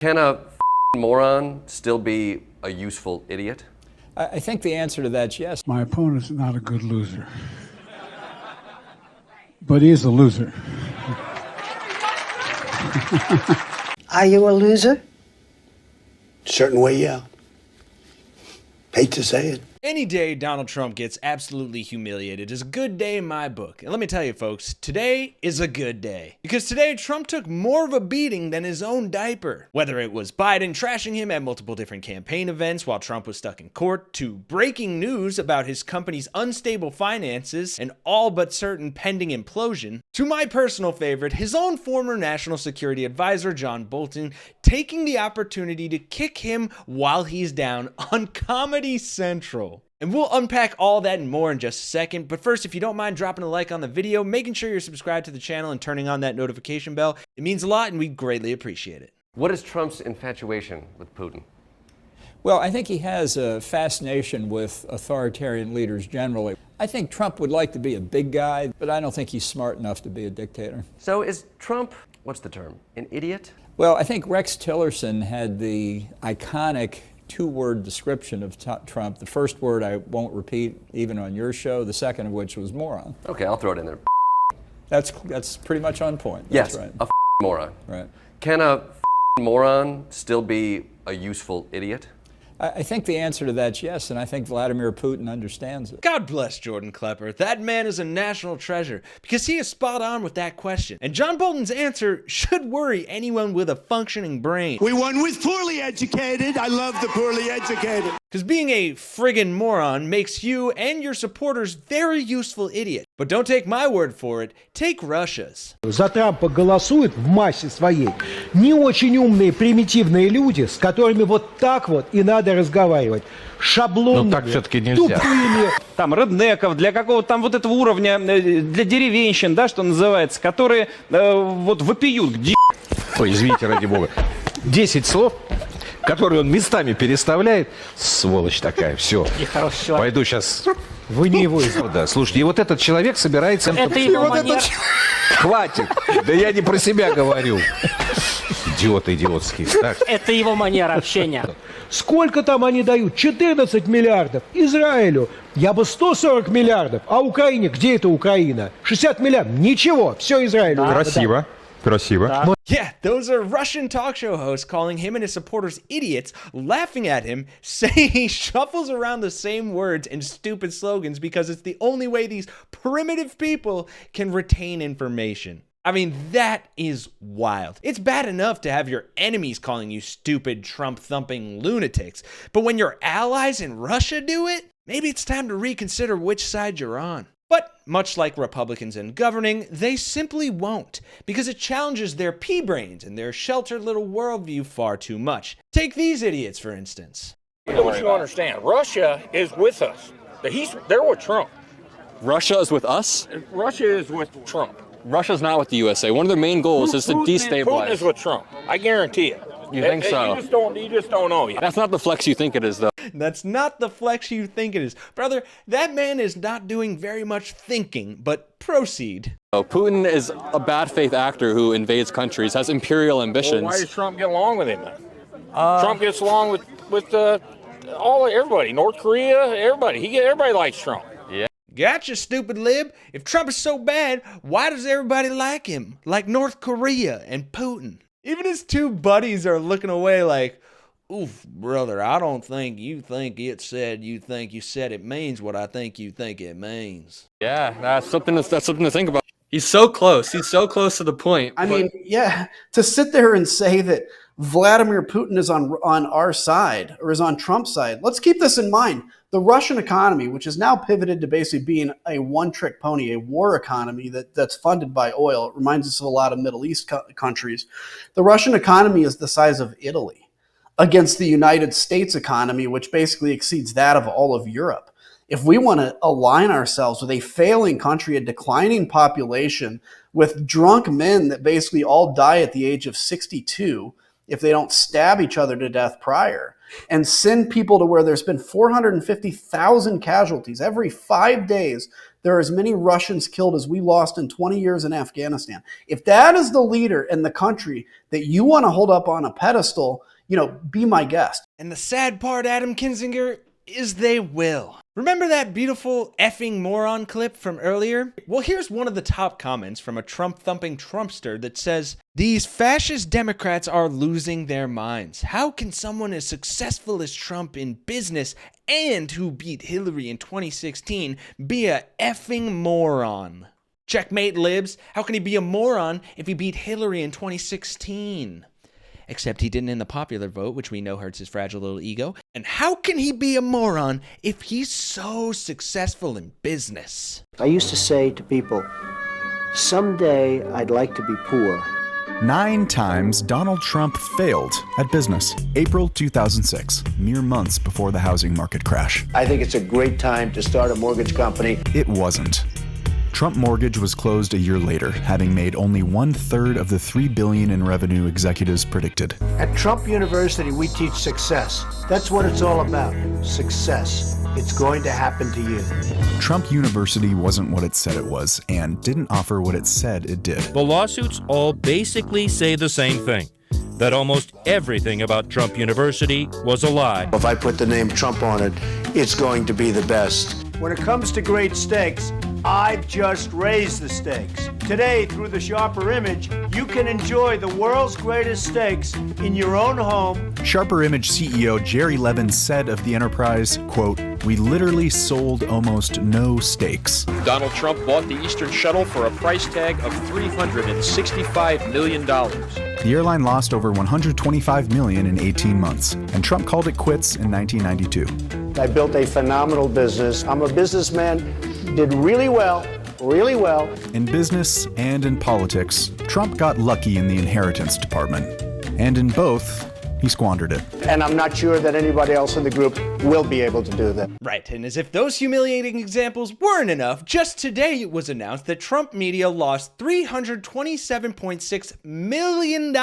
Can a moron still be a useful idiot? I think the answer to that's yes. My opponent's not a good loser, but he is a loser. Are you a loser? Certain way, yeah. Hate to say it. Any day Donald Trump gets absolutely humiliated is a good day in my book. And let me tell you folks, today is a good day. Because today Trump took more of a beating than his own diaper. Whether it was Biden trashing him at multiple different campaign events while Trump was stuck in court, to breaking news about his company's unstable finances and all but certain pending implosion, to my personal favorite, his own former national security advisor John Bolton taking the opportunity to kick him while he's down on Comedy Central. And we'll unpack all that and more in just a second, but first, if you don't mind dropping a like on the video, making sure you're subscribed to the channel and turning on that notification bell, it means a lot and we'd greatly appreciate it. What is Trump's infatuation with Putin? Well, I think he has a fascination with authoritarian leaders generally. I think Trump would like to be a big guy, but I don't think he's smart enough to be a dictator. So is Trump, what's the term, an idiot? Well, I think Rex Tillerson had the iconic two-word description of Trump. The first word I won't repeat even on your show, the second of which was moron. Okay, I'll throw it in there. That's pretty much on point. Yes, That's right. a moron. Right. Can a moron still be a useful idiot? I think the answer to that's yes, and I think Vladimir Putin understands it. God bless Jordan Klepper. That man is a national treasure because he is spot on with that question. And John Bolton's answer should worry anyone with a functioning brain. We won with poorly educated. I love the poorly educated. Because being a friggin' moron makes you and your supporters very useful idiots. But don't take my word for it, take Russia's. За Трампа голосуют в массе своей не очень умные, примитивные люди, с которыми вот так вот и надо разговаривать. Шаблонными, так все-таки нельзя. Тупыми. Там реднеков, для какого-то там вот этого уровня, для деревенщин, да, что называется, которые вот вопиют к Ой, извините, ради бога. 10 слов, которые он местами переставляет. Сволочь такая, все. Пойду сейчас... Вы не его извините. Да, слушайте, и вот этот человек собирается... Это его манера. Хватит! Да я не про себя говорю. Идиоты идиотские. Так. Это его манера общения. Сколько там они дают? 14 миллиардов. Израилю. Я бы 140 миллиардов. А Украине? Где это Украина? 60 миллиардов. Ничего. Все Израилю. Красиво. Красиво. Да. Yeah, those are Russian talk show hosts calling him and his supporters idiots, laughing at him, saying he shuffles around the same words and stupid slogans because it's the only way these primitive people can retain information. I mean, that is wild. It's bad enough to have your enemies calling you stupid, Trump-thumping lunatics, but when your allies in Russia do it, maybe it's time to reconsider which side you're on. But much like Republicans in governing, they simply won't, because it challenges their pea-brains and their sheltered little worldview far too much. Take these idiots, for instance. Don't you understand? Russia is with us. They're with Trump. Russia is with us? Russia is with Trump. Russia's not with the USA. One of their main goals is to destabilize. Putin is with Trump. I guarantee it. You think so? You just don't know yet. That's not the flex you think it is, though. That's not the flex you think it is. Brother, that man is not doing very much thinking, but proceed. Putin is a bad faith actor who invades countries, has imperial ambitions. Well, why does Trump get along with him then? Trump gets along with everybody. North Korea, everybody. Everybody likes Trump. Yeah. Gotcha, stupid lib. If Trump is so bad, why does everybody like him? Like North Korea and Putin. Even his two buddies are looking away like, oof, brother, I don't think you think it said you think you said it means what I think you think it means. Yeah, that's something to think about. He's so close. He's so close to the point. I mean, yeah, to sit there and say that Vladimir Putin is on our side or is on Trump's side. Let's keep this in mind. The Russian economy, which is now pivoted to basically being a one-trick pony, a war economy that's funded by oil. It reminds us of a lot of Middle East countries. The Russian economy is the size of Italy against the United States economy, which basically exceeds that of all of Europe. If we want to align ourselves with a failing country, a declining population, with drunk men that basically all die at the age of 62 if they don't stab each other to death prior, and send people to where there's been 450,000 casualties every 5 days there are as many Russians killed as we lost in 20 years in Afghanistan. If that is the leader in the country that you want to hold up on a pedestal, be my guest. And the sad part, Adam Kinzinger, is they will. Remember that beautiful effing moron clip from earlier? Well, here's one of the top comments from a Trump-thumping Trumpster that says, "These fascist Democrats are losing their minds. How can someone as successful as Trump in business and who beat Hillary in 2016 be a effing moron? Checkmate, libs. How can he be a moron if he beat Hillary in 2016? Except he didn't in the popular vote, which we know hurts his fragile little ego. And how can he be a moron if he's so successful in business?" I used to say to people, someday I'd like to be poor. 9 times Donald Trump failed at business. April 2006, mere months before the housing market crash. I think it's a great time to start a mortgage company. It wasn't. Trump Mortgage was closed a year later, having made only 1/3 of the $3 billion in revenue executives predicted. At Trump University, we teach success. That's what it's all about. Success. It's going to happen to you. Trump University wasn't what it said it was, and didn't offer what it said it did. The lawsuits all basically say the same thing, that almost everything about Trump University was a lie. If I put the name Trump on it, it's going to be the best. When it comes to great steaks, I've just raised the stakes. Today, through the Sharper Image, you can enjoy the world's greatest steaks in your own home. Sharper Image CEO Jerry Levin said of the enterprise, quote, "We literally sold almost no steaks." Donald Trump bought the Eastern Shuttle for a price tag of $365 million. The airline lost over $125 million in 18 months, and Trump called it quits in 1992. I built a phenomenal business. I'm a businessman, did really well. In business and in politics, Trump got lucky in the inheritance department. And in both, he squandered it. And I'm not sure that anybody else in the group will be able to do that. Right, and as if those humiliating examples weren't enough, just today it was announced that Trump Media lost $327.6 million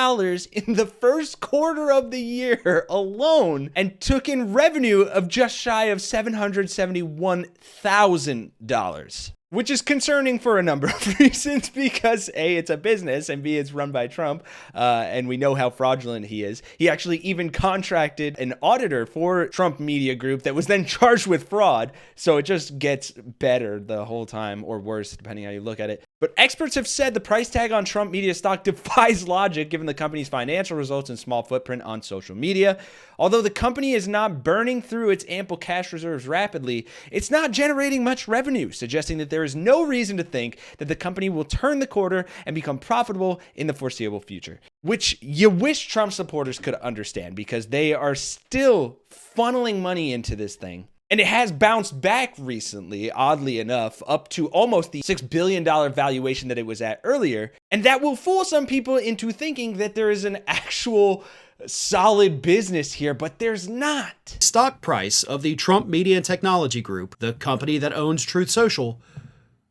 in the first quarter of the year alone, and took in revenue of just shy of $771,000. Which is concerning for a number of reasons, because A, it's a business, and B, it's run by Trump, and we know how fraudulent he is. He actually even contracted an auditor for Trump Media Group that was then charged with fraud, so it just gets better the whole time, or worse, depending how you look at it. But experts have said the price tag on Trump Media stock defies logic given the company's financial results and small footprint on social media. Although the company is not burning through its ample cash reserves rapidly, it's not generating much revenue, suggesting that there is no reason to think that the company will turn the corner and become profitable in the foreseeable future. Which you wish Trump supporters could understand, because they are still funneling money into this thing. And it has bounced back recently, oddly enough, up to almost the $6 billion valuation that it was at earlier. And that will fool some people into thinking that there is an actual solid business here, but there's not. Stock price of the Trump Media and Technology Group, the company that owns Truth Social,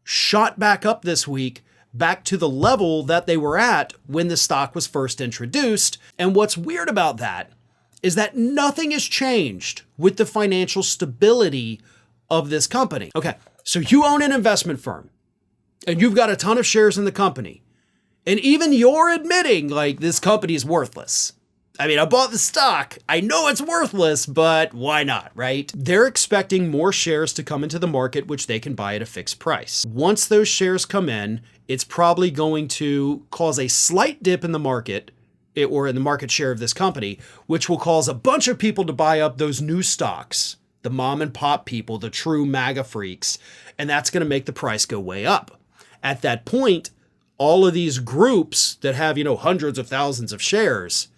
shot back up this week, back to the level that they were at when the stock was first introduced. And what's weird about that is that nothing has changed with the financial stability of this company. Okay, so you own an investment firm and you've got a ton of shares in the company, and even you're admitting like this company is worthless. I mean, I bought the stock. I know it's worthless, but why not, right? They're expecting more shares to come into the market, which they can buy at a fixed price. Once those shares come in, it's probably going to cause a slight dip in the market, or in the market share of this company, which will cause a bunch of people to buy up those new stocks, the mom and pop people, the true MAGA freaks, and that's going to make the price go way up. At that point, all of these groups that have, hundreds of thousands of shares,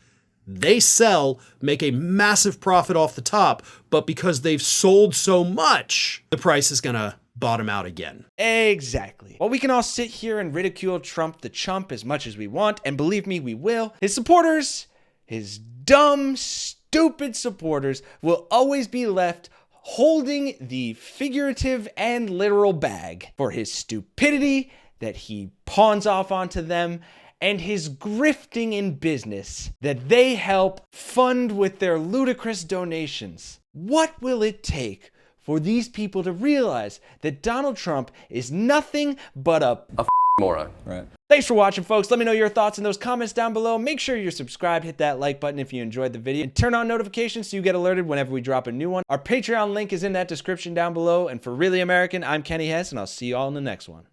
they sell, make a massive profit off the top, but because they've sold so much, the price is going to bottom out again. Exactly. While we can all sit here and ridicule Trump the chump as much as we want, and believe me, we will, his supporters, his dumb, stupid supporters, will always be left holding the figurative and literal bag for his stupidity that he pawns off onto them, and his grifting in business that they help fund with their ludicrous donations. What will it take for these people to realize that Donald Trump is nothing but a moron. Right. Thanks for watching, folks. Let me know your thoughts in those comments down below. Make sure you're subscribed, hit that like button if you enjoyed the video, and turn on notifications so you get alerted whenever we drop a new one. Our Patreon link is in that description down below. And for Really American, I'm Kenny Hesse, and I'll see you all in the next one.